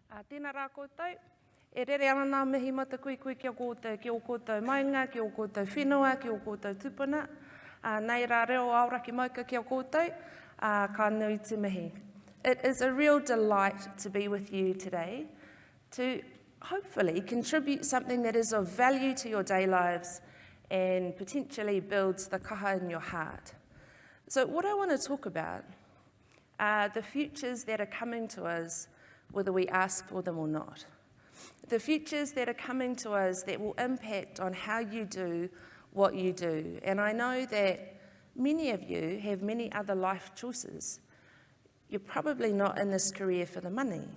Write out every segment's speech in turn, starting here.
Tēnā rā koutou, e rere ana nā mihi mata kui ki o koutou mainga, ki o koutou whenua, ki o koutou tupuna. Nei rā reo auraki mauka ki o koutou, ka nui te mihi. It is a real delight to be with you today, to hopefully contribute something that is of value to your day lives and potentially builds the kaha in your heart. So what I want to talk about are the futures that are coming to us whether we ask for them or not. The futures that are coming to us that will impact on how you do what you do. And I know that many of you have many other life choices. You're probably not in this career for the money.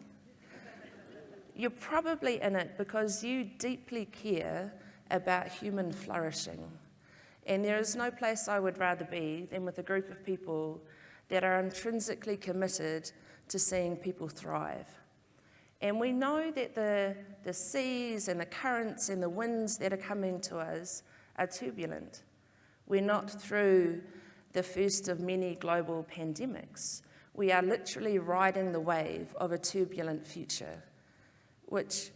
You're probably in it because you deeply care about human flourishing. And there is no place I would rather be than with a group of people that are intrinsically committed to seeing people thrive. And we know that the seas and the currents and the winds that are coming to us are turbulent. We're not through the first of many global pandemics. We are literally riding the wave of a turbulent future, which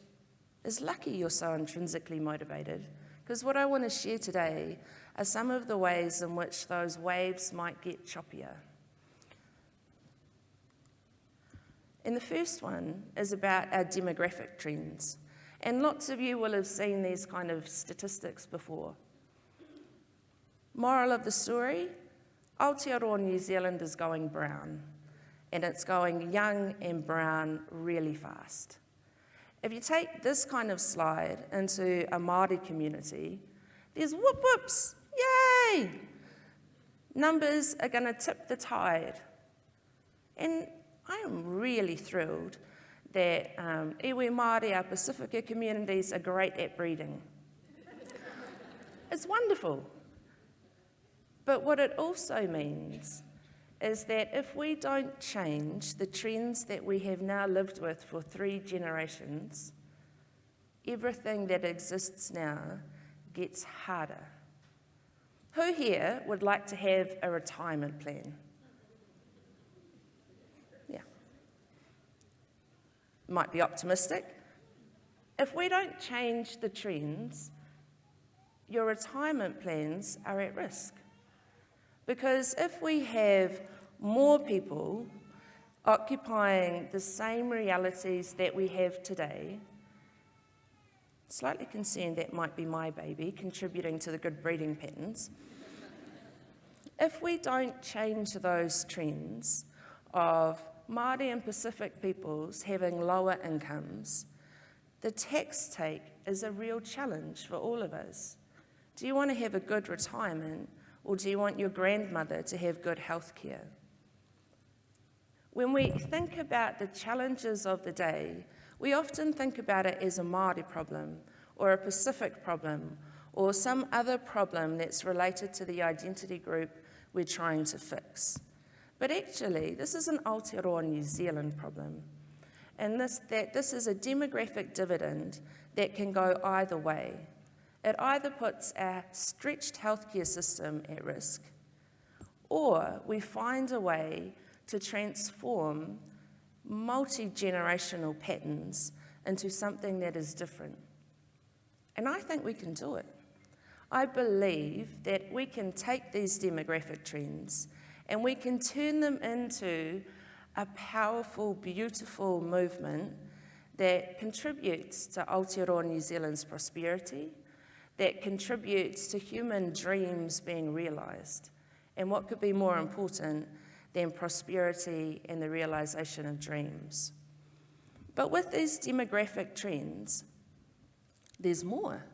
is lucky you're so intrinsically motivated, because what I want to share today are some of the ways in which those waves might get choppier. And the first one is about our demographic trends. And lots of you will have seen these kind of statistics before. Moral of the story, Aotearoa New Zealand is going brown. And it's going young and brown really fast. If you take this kind of slide into a Māori community, there's whoop whoops, yay! Numbers are going to tip the tide. And I am really thrilled that iwi Māori, our Pacifica communities, are great at breeding. It's wonderful. But what it also means is that if we don't change the trends that we have now lived with for 3 generations, everything that exists now gets harder. Who here would like to have a retirement plan? Might be optimistic. If we don't change the trends, your retirement plans are at risk. Because if we have more people occupying the same realities that we have today, slightly concerned that might be my baby contributing to the good breeding patterns. If we don't change those trends of Māori and Pacific peoples having lower incomes, the tax take is a real challenge for all of us. Do you want to have a good retirement, or do you want your grandmother to have good health care? When we think about the challenges of the day, we often think about it as a Māori problem, or a Pacific problem, or some other problem that's related to the identity group we're trying to fix. But actually, this is an Aotearoa New Zealand problem. And this is a demographic dividend that can go either way. It either puts our stretched healthcare system at risk, or we find a way to transform multi-generational patterns into something that is different. And I think we can do it. I believe that we can take these demographic trends and we can turn them into a powerful, beautiful movement that contributes to Aotearoa New Zealand's prosperity, that contributes to human dreams being realised. And what could be more important than prosperity and the realisation of dreams? But with these demographic trends, there's more.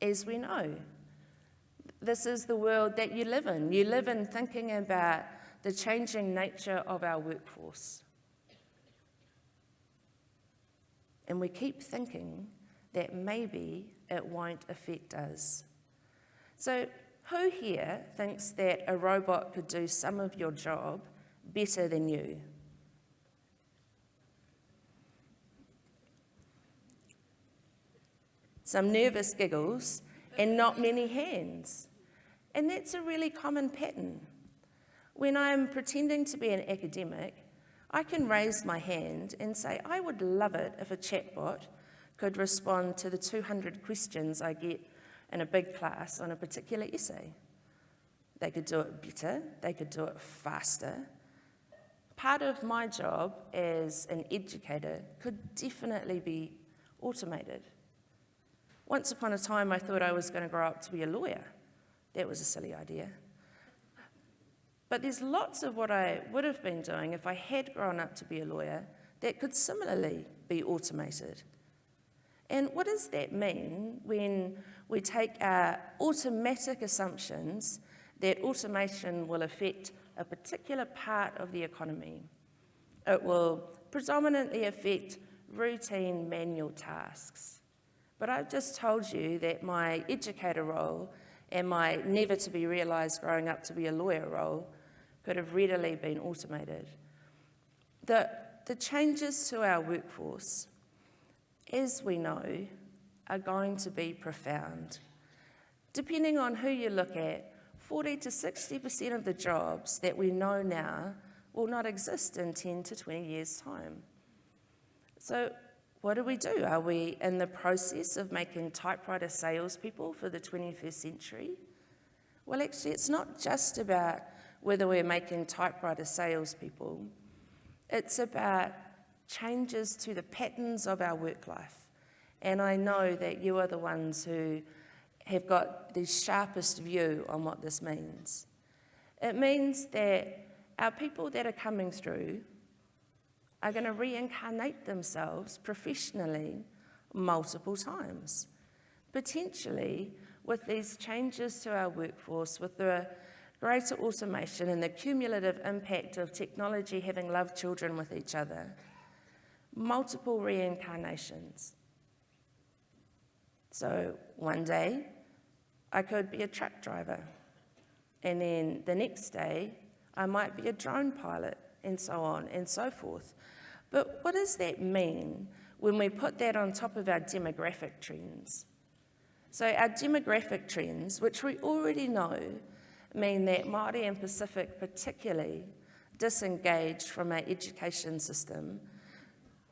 As we know, this is the world that you live in. You live in thinking about the changing nature of our workforce. And we keep thinking that maybe it won't affect us. So who here thinks that a robot could do some of your job better than you? Some nervous giggles and not many hands. And that's a really common pattern. When I'm pretending to be an academic, I can raise my hand and say, I would love it if a chatbot could respond to the 200 questions I get in a big class on a particular essay. They could do it better, they could do it faster. Part of my job as an educator could definitely be automated. Once upon a time, I thought I was going to grow up to be a lawyer. That was a silly idea. But there's lots of what I would have been doing if I had grown up to be a lawyer that could similarly be automated. And what does that mean when we take our automatic assumptions that automation will affect a particular part of the economy? It will predominantly affect routine manual tasks. But I've just told you that my educator role and my never-to-be-realised growing up to be a lawyer role could have readily been automated. The changes to our workforce, as we know, are going to be profound. Depending on who you look at, 40 to 60% of the jobs that we know now will not exist in 10 to 20 years' time. So what do? Are we in the process of making typewriter salespeople for the 21st century? Well, actually, it's not just about whether we're making typewriter salespeople. It's about changes to the patterns of our work life. And I know that you are the ones who have got the sharpest view on what this means. It means that our people that are coming through are going to reincarnate themselves professionally multiple times. Potentially, with these changes to our workforce, with the greater automation and the cumulative impact of technology having loved children with each other, multiple reincarnations. So one day, I could be a truck driver, and then the next day, I might be a drone pilot, and so on and so forth. But what does that mean when we put that on top of our demographic trends? So our demographic trends, which we already know, mean that Māori and Pacific particularly disengaged from our education system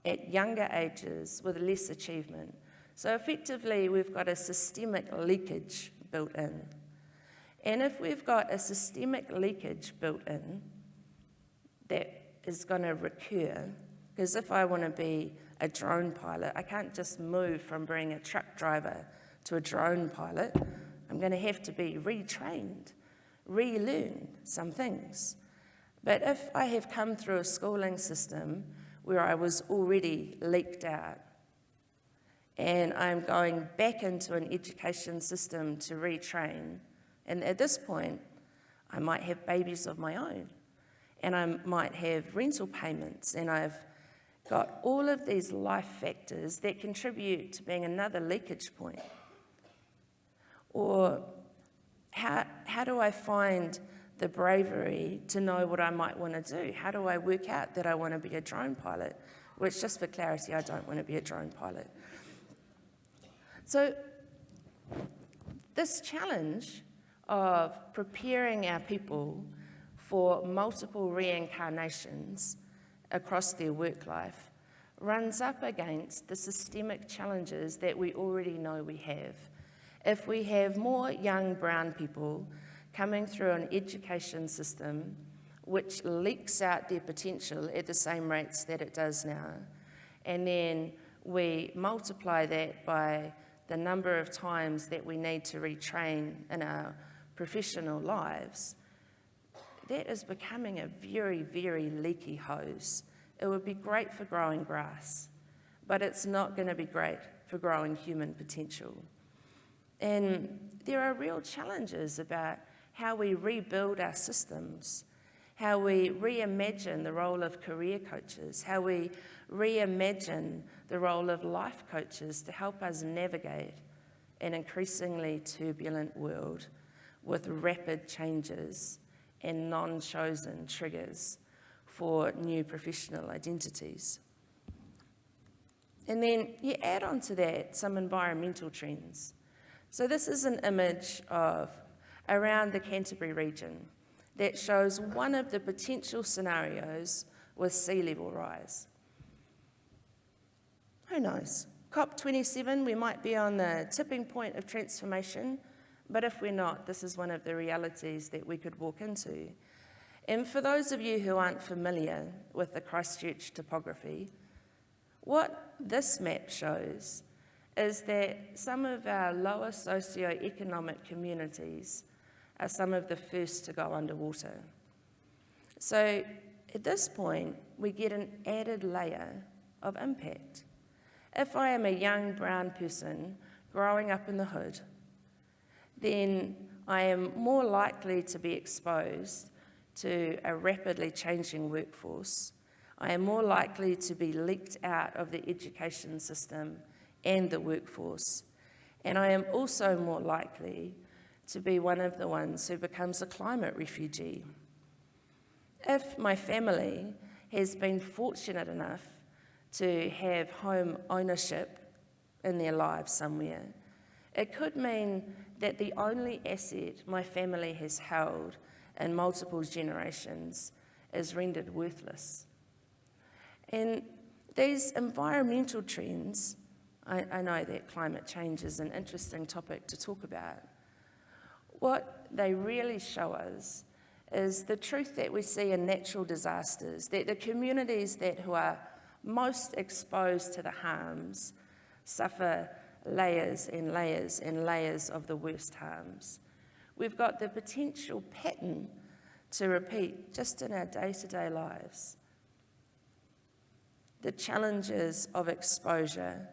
at younger ages with less achievement. So effectively, we've got a systemic leakage built in. And if we've got a systemic leakage built in that is going to recur, because if I want to be a drone pilot, I can't just move from being a truck driver to a drone pilot. I'm going to have to be retrained, relearn some things. But if I have come through a schooling system where I was already leaked out, and I'm going back into an education system to retrain, and at this point, I might have babies of my own, and I might have rental payments, and I've got all of these life factors that contribute to being another leakage point. Or how do I find the bravery to know what I might want to do? How do I work out that I want to be a drone pilot? Which, just for clarity, I don't want to be a drone pilot. So this challenge of preparing our people for multiple reincarnations across their work life runs up against the systemic challenges that we already know we have. If we have more young brown people coming through an education system which leaks out their potential at the same rates that it does now, and then we multiply that by the number of times that we need to retrain in our professional lives, that is becoming a very, very leaky hose. It would be great for growing grass, but it's not going to be great for growing human potential. And there are real challenges about how we rebuild our systems, how we reimagine the role of career coaches, how we reimagine the role of life coaches to help us navigate an increasingly turbulent world with rapid changes and non-chosen triggers for new professional identities. And then you add on to that some environmental trends. So this is an image of around the Canterbury region that shows one of the potential scenarios with sea level rise. Who knows? COP27, we might be on the tipping point of transformation, but if we're not, this is one of the realities that we could walk into. And for those of you who aren't familiar with the Christchurch topography, what this map shows is that some of our lower socioeconomic communities are some of the first to go underwater. So at this point, we get an added layer of impact. If I am a young brown person growing up in the hood, then I am more likely to be exposed to a rapidly changing workforce. I am more likely to be leaked out of the education system and the workforce. And I am also more likely to be one of the ones who becomes a climate refugee. If my family has been fortunate enough to have home ownership in their lives somewhere, it could mean that the only asset my family has held in multiple generations is rendered worthless. And these environmental trends, I know that climate change is an interesting topic to talk about. What they really show us is the truth that we see in natural disasters, that the communities who are most exposed to the harms suffer layers and layers and layers of the worst harms. We've got the potential pattern to repeat just in our day-to-day lives. The challenges of exposure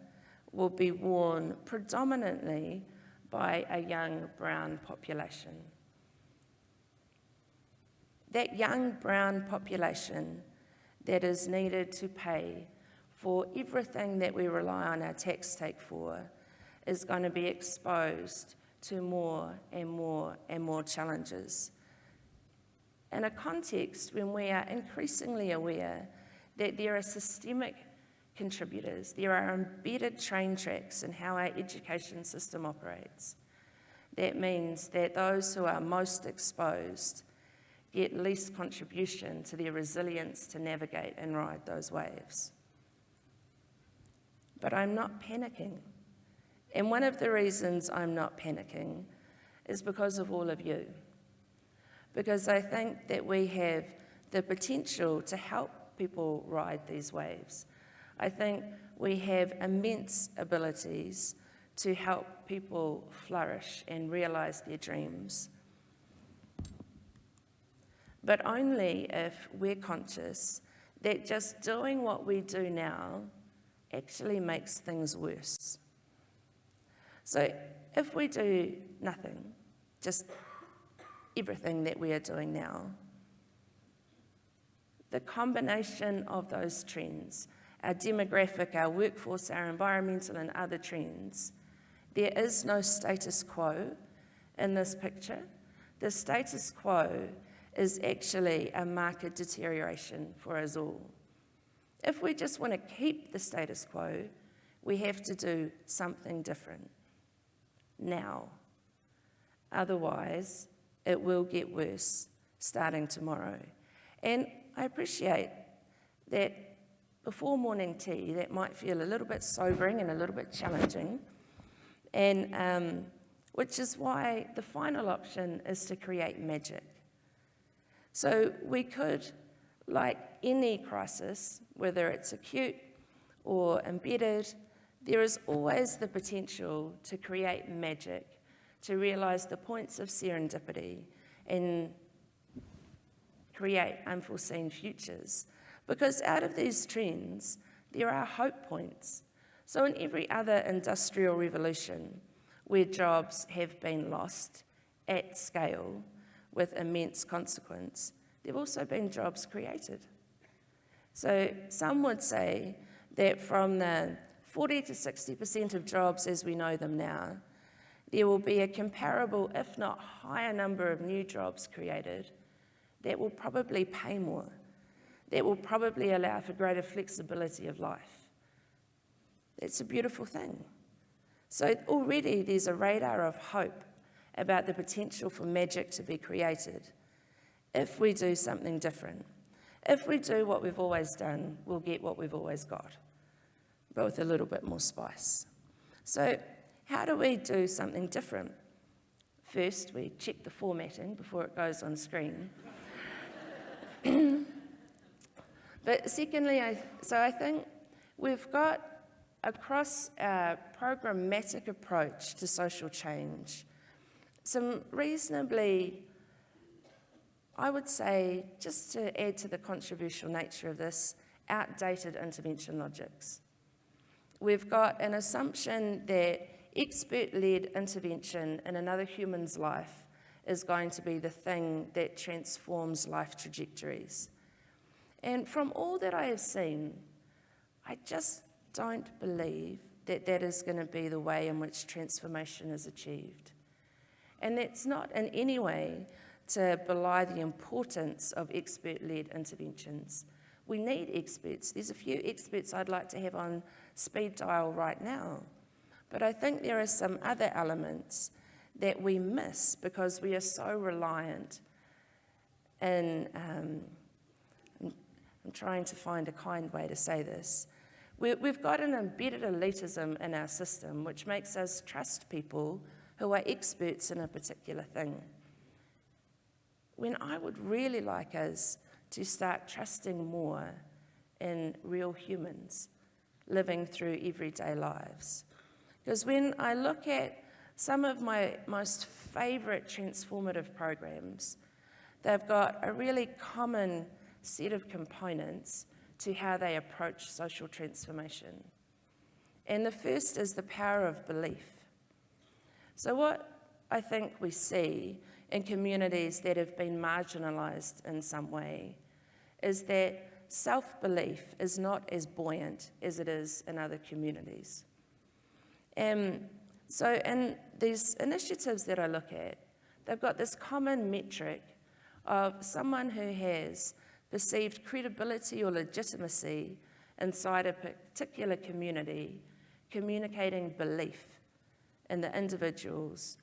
will be worn predominantly by a young brown population. That young brown population that is needed to pay for everything that we rely on our tax take for is going to be exposed to more and more and more challenges. In a context when we are increasingly aware that there are systemic contributors, there are embedded train tracks in how our education system operates. That means that those who are most exposed get least contribution to their resilience to navigate and ride those waves. But I'm not panicking. And one of the reasons I'm not panicking is because of all of you. Because I think that we have the potential to help people ride these waves. I think we have immense abilities to help people flourish and realize their dreams. But only if we're conscious that just doing what we do now actually makes things worse. So if we do nothing, just everything that we are doing now, the combination of those trends, our demographic, our workforce, our environmental and other trends, there is no status quo in this picture. The status quo is actually a marked deterioration for us all. If we just want to keep the status quo, we have to do something different now. Otherwise, it will get worse starting tomorrow. And I appreciate that before morning tea, that might feel a little bit sobering and a little bit challenging, and which is why the final option is to create magic. So we could, like any crisis, whether it's acute or embedded, there is always the potential to create magic, to realize the points of serendipity and create unforeseen futures. Because out of these trends, there are hope points. So in every other industrial revolution where jobs have been lost at scale with immense consequence, there have also been jobs created. So some would say that from the 40 to 60% of jobs as we know them now, there will be a comparable, if not higher number of new jobs created that will probably pay more, that will probably allow for greater flexibility of life. It's a beautiful thing. So already there's a radar of hope about the potential for magic to be created if we do something different, If we do what we've always done, we'll get what we've always got, but with a little bit more spice. So how do we do something different? First, we check the formatting before it goes on screen. But secondly, I think we've got, across our programmatic approach to social change, some reasonably, I would say, just to add to the controversial nature of this, outdated intervention logics. We've got an assumption that expert-led intervention in another human's life is going to be the thing that transforms life trajectories. And from all that I have seen, I just don't believe that that is going to be the way in which transformation is achieved. And that's not in any way to belie the importance of expert-led interventions. We need experts. There's a few experts I'd like to have on speed dial right now. But I think there are some other elements that we miss because we are so reliant in, I'm trying to find a kind way to say this. We've got an embedded elitism in our system which makes us trust people who are experts in a particular thing. When I would really like us to start trusting more in real humans living through everyday lives. Because when I look at some of my most favourite transformative programs, they've got a really common set of components to how they approach social transformation. And the first is the power of belief. So what I think we see in communities that have been marginalised in some way is that self-belief is not as buoyant as it is in other communities. So in these initiatives that I look at, they've got this common metric of someone who has perceived credibility or legitimacy inside a particular community, communicating belief in the individuals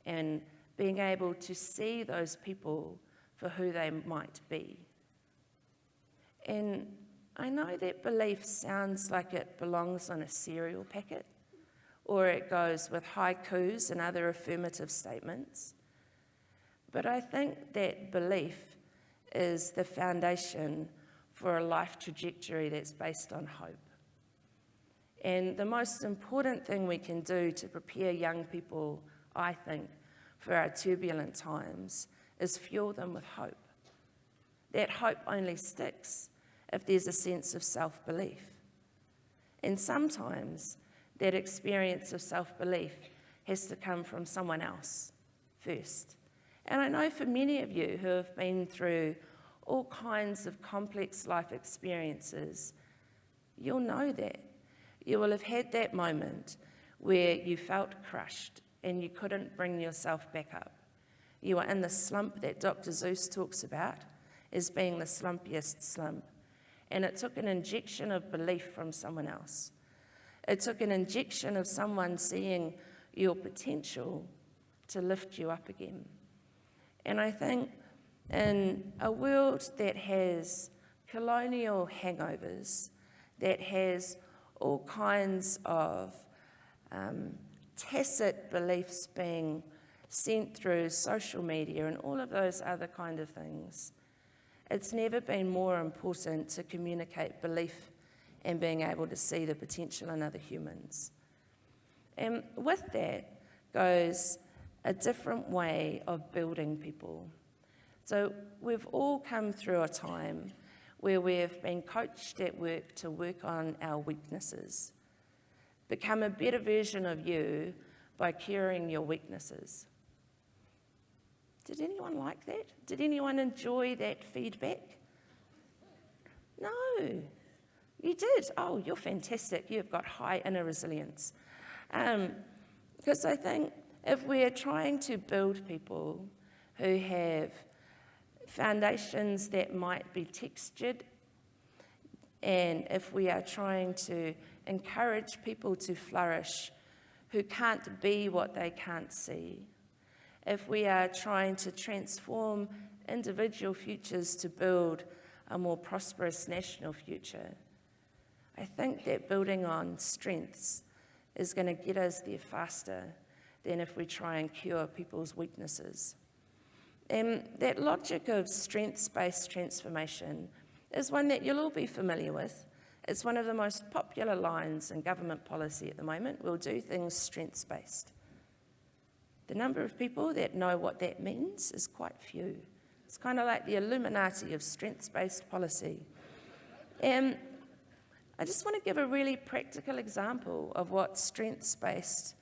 and being able to see those people for who they might be. And I know that belief sounds like it belongs on a cereal packet, or it goes with haikus and other affirmative statements. But I think that belief is the foundation for a life trajectory that's based on hope. And the most important thing we can do to prepare young people, I think, for our turbulent times is fuel them with hope. That hope only sticks if there's a sense of self-belief. And sometimes that experience of self-belief has to come from someone else first. And I know for many of you who have been through all kinds of complex life experiences, you'll know that. You will have had that moment where you felt crushed and you couldn't bring yourself back up. You were in the slump that Dr. Seuss talks about as being the slumpiest slump. And it took an injection of belief from someone else. It took an injection of someone seeing your potential to lift you up again. And I think in a world that has colonial hangovers, that has all kinds of tacit beliefs being sent through social media and all of those other kind of things, it's never been more important to communicate belief and being able to see the potential in other humans. And with that goes a different way of building people. So we've all come through a time where we've been coached at work to work on our weaknesses. Become a better version of you by curing your weaknesses. Did anyone like that? Did anyone enjoy that feedback? No, you did. Oh, you're fantastic. You've got high inner resilience. Because I think if we're trying to build people who have foundations that might be textured, and if we are trying to encourage people to flourish who can't be what they can't see, if we are trying to transform individual futures to build a more prosperous national future. I think that building on strengths is going to get us there faster than if we try and cure people's weaknesses. And that logic of strengths-based transformation is one that you'll all be familiar with. It's one of the most popular lines in government policy at the moment. We'll do things strengths-based. The number of people that know what that means is quite few. It's kind of like the Illuminati of strengths-based policy. And I just want to give a really practical example of what strengths-based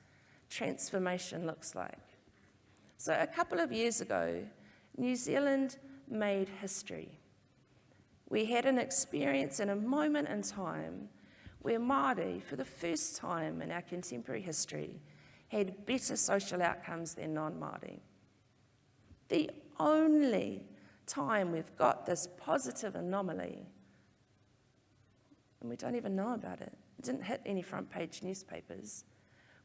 transformation looks like. So a couple of years ago, New Zealand made history. We had an experience and a moment in time where Māori, for the first time in our contemporary history, had better social outcomes than non-Māori. The only time we've got this positive anomaly, and we don't even know about it. It didn't hit any front page newspapers.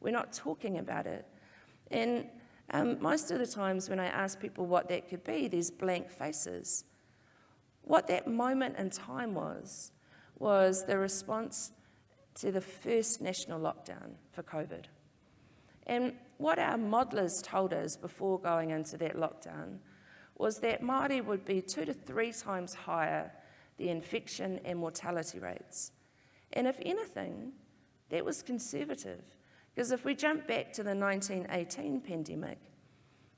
We're not talking about it. And most of the times when I ask people what that could be, there's blank faces. What that moment in time was the response to the first national lockdown for COVID. And what our modellers told us before going into that lockdown was that Māori would be 2 to 3 times higher the infection and mortality rates. And if anything, that was conservative. Because if we jump back to the 1918 pandemic,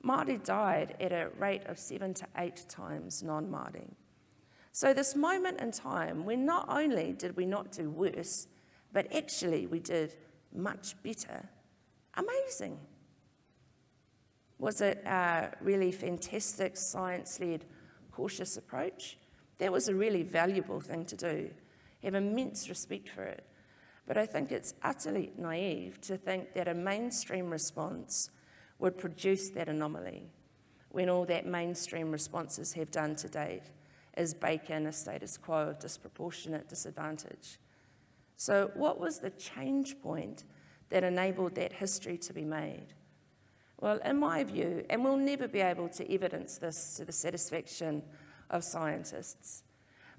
Māori died at a rate of 7 to 8 times non-Māori. So this moment in time, when not only did we not do worse, but actually we did much better, amazing. Was it a really fantastic science-led cautious approach? That was a really valuable thing to do. I have immense respect for it. But I think it's utterly naive to think that a mainstream response would produce that anomaly when all that mainstream responses have done to date is bake in a status quo of disproportionate disadvantage. So what was the change point that enabled that history to be made? Well, in my view, and we'll never be able to evidence this to the satisfaction of scientists,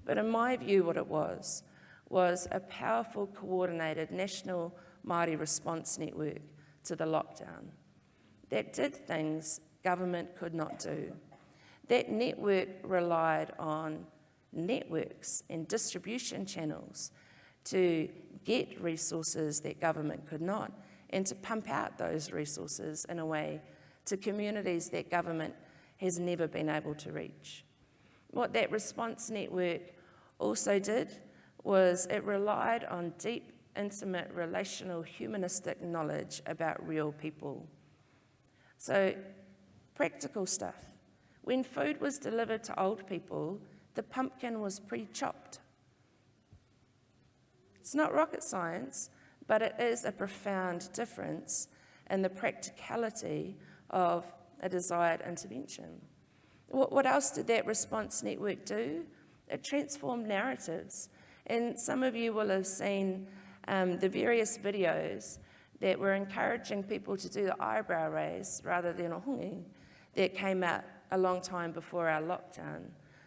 but in my view what it was a powerful coordinated national Māori response network to the lockdown that did things government could not do. That network relied on networks and distribution channels to get resources that government could not, and to pump out those resources in a way to communities that government has never been able to reach. What that response network also did was it relied on deep, intimate, relational, humanistic knowledge about real people. So, practical stuff. When food was delivered to old people, the pumpkin was pre-chopped. It's not rocket science, but it is a profound difference in the practicality of a desired intervention. What else did that response network do? It transformed narratives. And some of you will have seen the various videos that were encouraging people to do the eyebrow raise rather than a hongi that came out a long time before our lockdown.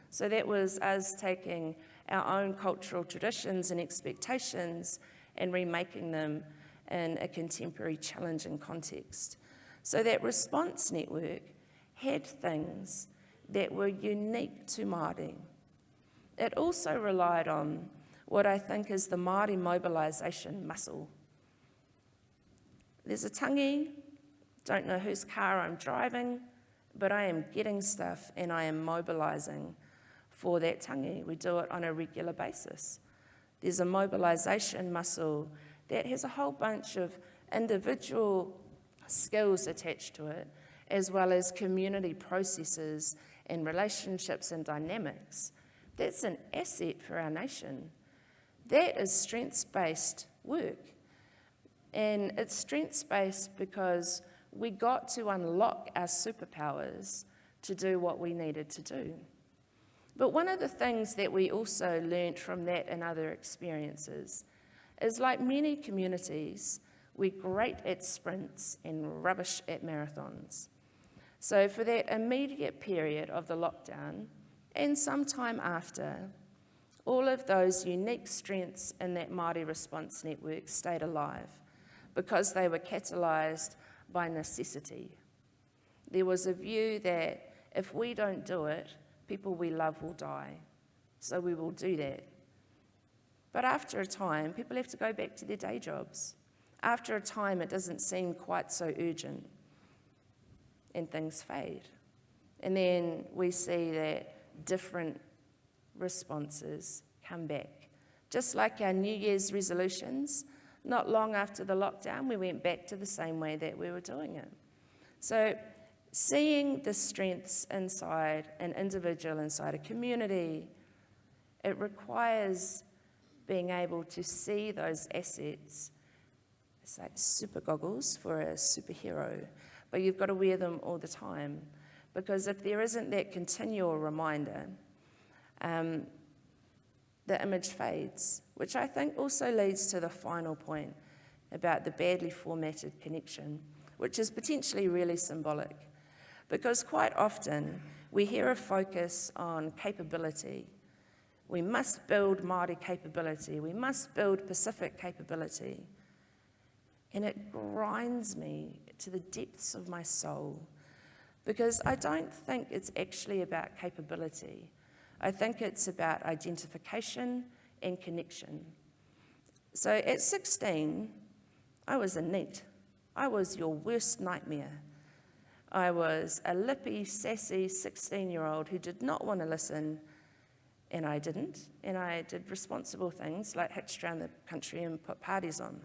So that was us taking our own cultural traditions and expectations and remaking them in a contemporary challenging context. So that response network had things that were unique to Māori. It also relied on what I think is the Māori mobilisation muscle. There's a tangi, don't know whose car I'm driving, but I am getting stuff and I am mobilising for that tangi. We do it on a regular basis. There's a mobilisation muscle that has a whole bunch of individual skills attached to it, as well as community processes and relationships and dynamics. That's an asset for our nation. That is strengths-based work. And it's strengths-based because we got to unlock our superpowers to do what we needed to do. But one of the things that we also learnt from that and other experiences is, like many communities, we're great at sprints and rubbish at marathons. So for that immediate period of the lockdown, and some time after, all of those unique strengths in that Māori response network stayed alive because they were catalysed by necessity. There was a view that if we don't do it, people we love will die, so we will do that. But after a time, people have to go back to their day jobs. After a time, it doesn't seem quite so urgent, and things fade. And then we see that different responses come back. Just like our New Year's resolutions, not long after the lockdown, we went back to the same way that we were doing it. So seeing the strengths inside an individual, inside a community, it requires being able to see those assets. It's like super goggles for a superhero, but you've got to wear them all the time, because if there isn't that continual reminder, the image fades, which I think also leads to the final point about the badly formatted connection, which is potentially really symbolic, because quite often we hear a focus on capability. We must build Māori capability, we must build Pacific capability. And it grinds me to the depths of my soul, because I don't think it's actually about capability. I think it's about identification and connection. So at 16, I was a NEET. I was your worst nightmare. I was a lippy, sassy 16-year-old who did not want to listen, and I didn't. And I did responsible things like hitched around the country and put parties on.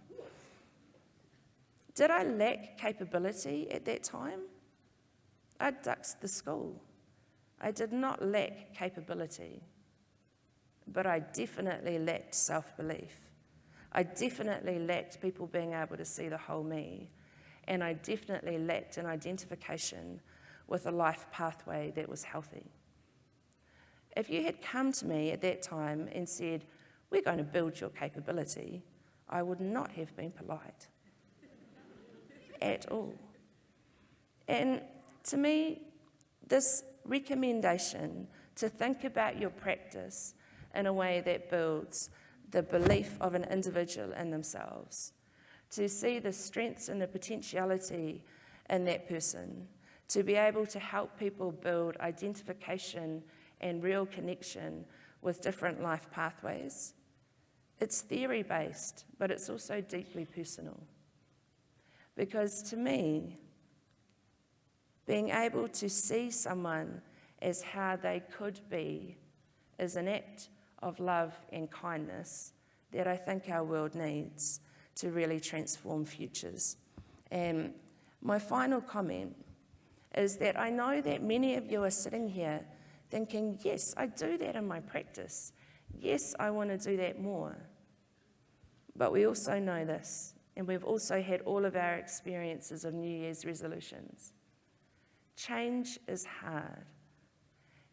Did I lack capability at that time? I duxed the school. I did not lack capability, but I definitely lacked self-belief. I definitely lacked people being able to see the whole me, and I definitely lacked an identification with a life pathway that was healthy. If you had come to me at that time and said, "We're going to build your capability," I would not have been polite at all. And to me, this recommendation to think about your practice in a way that builds the belief of an individual in themselves, to see the strengths and the potentiality in that person, to be able to help people build identification and real connection with different life pathways. It's theory-based, but it's also deeply personal. Because to me, being able to see someone as how they could be is an act of love and kindness that I think our world needs to really transform futures. And my final comment is that I know that many of you are sitting here thinking, yes, I do that in my practice. Yes, I want to do that more. But we also know this, and we've also had all of our experiences of New Year's resolutions. Change is hard,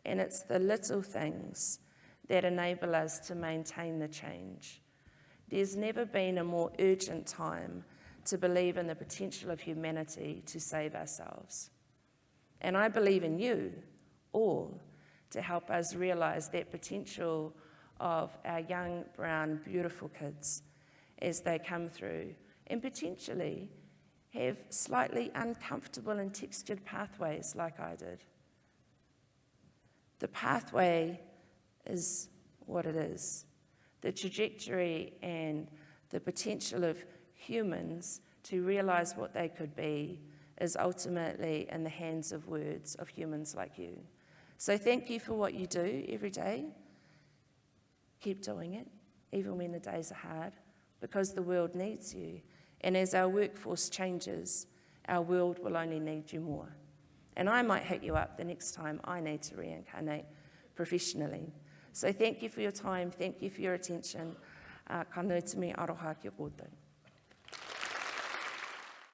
and it's the little things that enable us to maintain the change. There's never been a more urgent time to believe in the potential of humanity to save ourselves. And I believe in you all to help us realise that potential of our young, brown, beautiful kids as they come through and potentially have slightly uncomfortable and textured pathways like I did. The pathway is what it is. The trajectory and the potential of humans to realise what they could be is ultimately in the hands of words of humans like you. So thank you for what you do every day. Keep doing it, even when the days are hard, because the world needs you. And as our workforce changes, our world will only need you more. And I might hit you up the next time I need to reincarnate professionally. So thank you for your time, thank you for your attention. Ka nui te me aroha kia koutou.